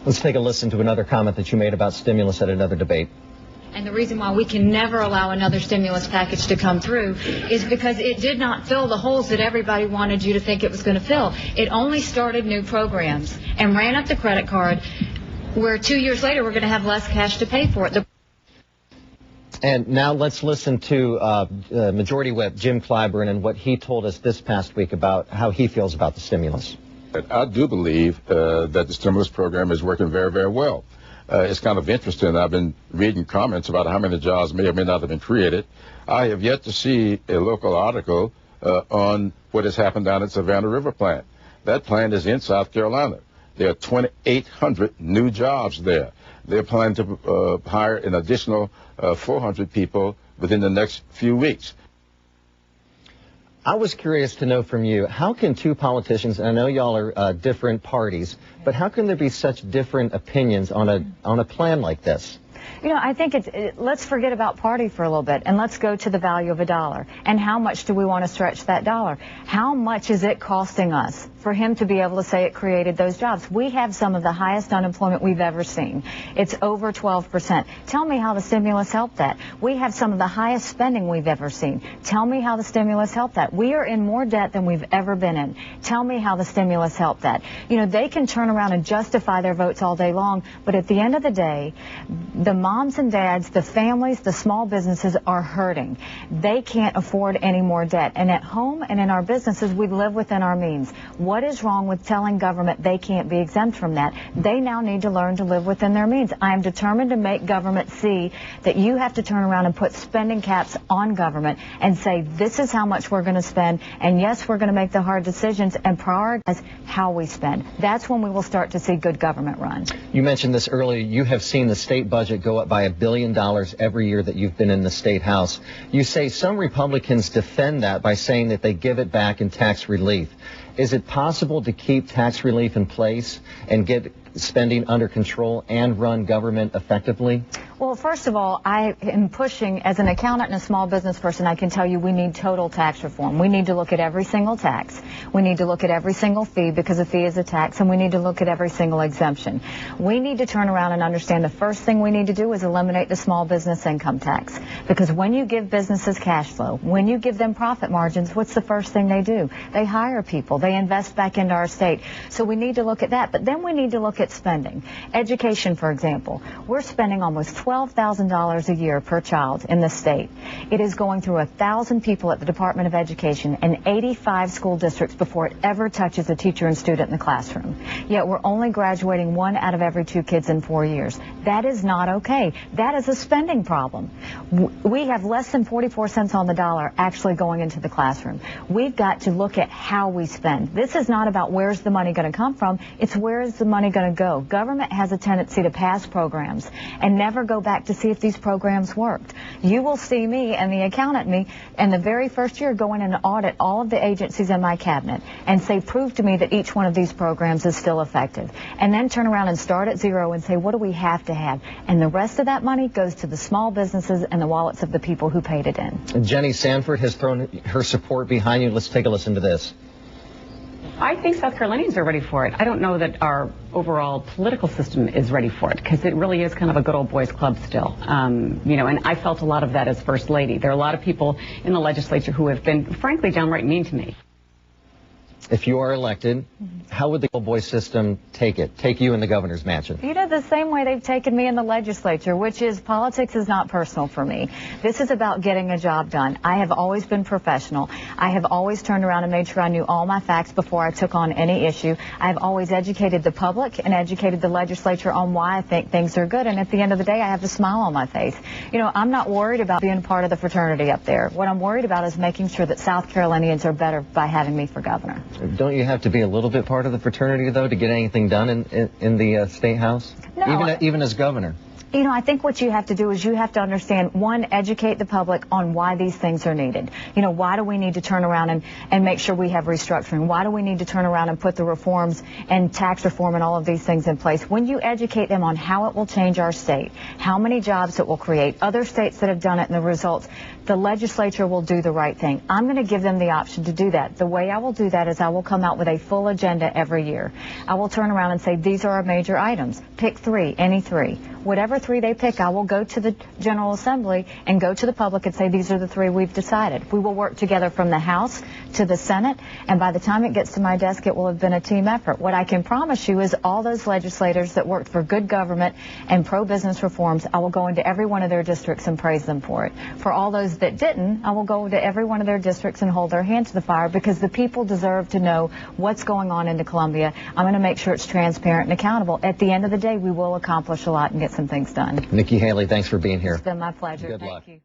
Let's take a listen to another comment that you made about stimulus at another debate. And the reason why we can never allow another stimulus package to come through is because it did not fill the holes that everybody wanted you to think it was going to fill. It only started new programs and ran up the credit card, where 2 years later we're going to have less cash to pay for it. And now let's listen to Majority Whip Jim Clyburn and what he told us this past week about how he feels about the stimulus. I do believe that the stimulus program is working very, very well. It's kind of interesting. I've been reading comments about how many jobs may or may not have been created. I have yet to see a local article on what has happened down at Savannah River plant. That plant is in South Carolina. There are 2,800 new jobs there. They're planning to hire an additional 400 people within the next few weeks. I was curious to know from you, how can two politicians, and I know y'all are different parties, but how can there be such different opinions on a plan like this? You know, I think let's forget about party for a little bit and let's go to the value of a dollar. And how much do we want to stretch that dollar? How much is it costing us for him to be able to say it created those jobs? We have some of the highest unemployment we've ever seen. It's over 12%. Tell me how the stimulus helped that. We have some of the highest spending we've ever seen. Tell me how the stimulus helped that. We are in more debt than we've ever been in. Tell me how the stimulus helped that. You know, they can turn around and justify their votes all day long, but at the end of the day, the moms and dads, the families, the small businesses are hurting. They can't afford any more debt. And at home and in our businesses, we live within our means. What is wrong with telling government they can't be exempt from that? They now need to learn to live within their means. I am determined to make government see that you have to turn around and put spending caps on government and say this is how much we're going to spend, and yes, we're going to make the hard decisions and prioritize how we spend. That's when we will start to see good government run. You mentioned this earlier. You have seen the state budget go up by $1 billion every year that you've been in the state house. You say some Republicans defend that by saying that they give it back in tax relief. Is it possible to keep tax relief in place and get spending under control and run government effectively? Well, first of all, I am pushing, as an accountant and a small business person, I can tell you we need total tax reform. We need to look at every single tax. We need to look at every single fee, because a fee is a tax, and we need to look at every single exemption. We need to turn around and understand the first thing we need to do is eliminate the small business income tax. Because when you give businesses cash flow, when you give them profit margins, what's the first thing they do? They hire people. They invest back into our state. So we need to look at that. But then we need to look at spending. Education, for example. We're spending almost $12,000 a year per child in the state. It is going through 1,000 people at the Department of Education and 85 school districts before it ever touches a teacher and student in the classroom. Yet we're only graduating 1 out of every 2 kids in 4 years. That is not okay. That is a spending problem. We have less than 44 cents on the dollar actually going into the classroom. We've got to look at how we spend. This is not about where's the money going to come from. It's where is the money going to go. Government has a tendency to pass programs and never go back to see if these programs worked. You will see me and the accountant me in the very first year go in and audit all of the agencies in my cabinet and say, prove to me that each one of these programs is still effective. And then turn around and start at zero and say, what do we have to have? And the rest of that money goes to the small businesses and the wallets of the people who paid it in. Jenny Sanford has thrown her support behind you. Let's take a listen to this. I think South Carolinians are ready for it. I don't know that our overall political system is ready for it, because it really is kind of a good old boys club still. You know, and I felt a lot of that as First Lady. There are a lot of people in the legislature who have been, frankly, downright mean to me. If you are elected, how would the old boy system take you in the governor's mansion? You know, the same way they've taken me in the legislature, which is politics is not personal for me. This is about getting a job done. I have always been professional. I have always turned around and made sure I knew all my facts before I took on any issue. I have always educated the public and educated the legislature on why I think things are good. And at the end of the day, I have a smile on my face. You know, I'm not worried about being part of the fraternity up there. What I'm worried about is making sure that South Carolinians are better by having me for governor. Don't you have to be a little bit part of the fraternity, though, to get anything done in the State House? No. Even as governor? You know, I think what you have to do is you have to understand, one, educate the public on why these things are needed. You know, why do we need to turn around and make sure we have restructuring? Why do we need to turn around and put the reforms and tax reform and all of these things in place? When you educate them on how it will change our state, how many jobs it will create, other states that have done it and the results, the legislature will do the right thing. I'm going to give them the option to do that. The way I will do that is I will come out with a full agenda every year. I will turn around and say, these are our major items. Pick three, any three. Whatever three they pick, I will go to the General Assembly and go to the public and say, these are the three we've decided. We will work together from the House to the Senate, and by the time it gets to my desk, it will have been a team effort. What I can promise you is all those legislators that worked for good government and pro-business reforms, I will go into every one of their districts and praise them for it. For all those that didn't, I will go to every one of their districts and hold their hand to the fire, because the people deserve to know what's going on into Columbia. I'm going to make sure it's transparent and accountable. At the end of the day, we will accomplish a lot and get some things done. Nikki Haley, thanks for being here. It's been my pleasure. Good luck. Thank you.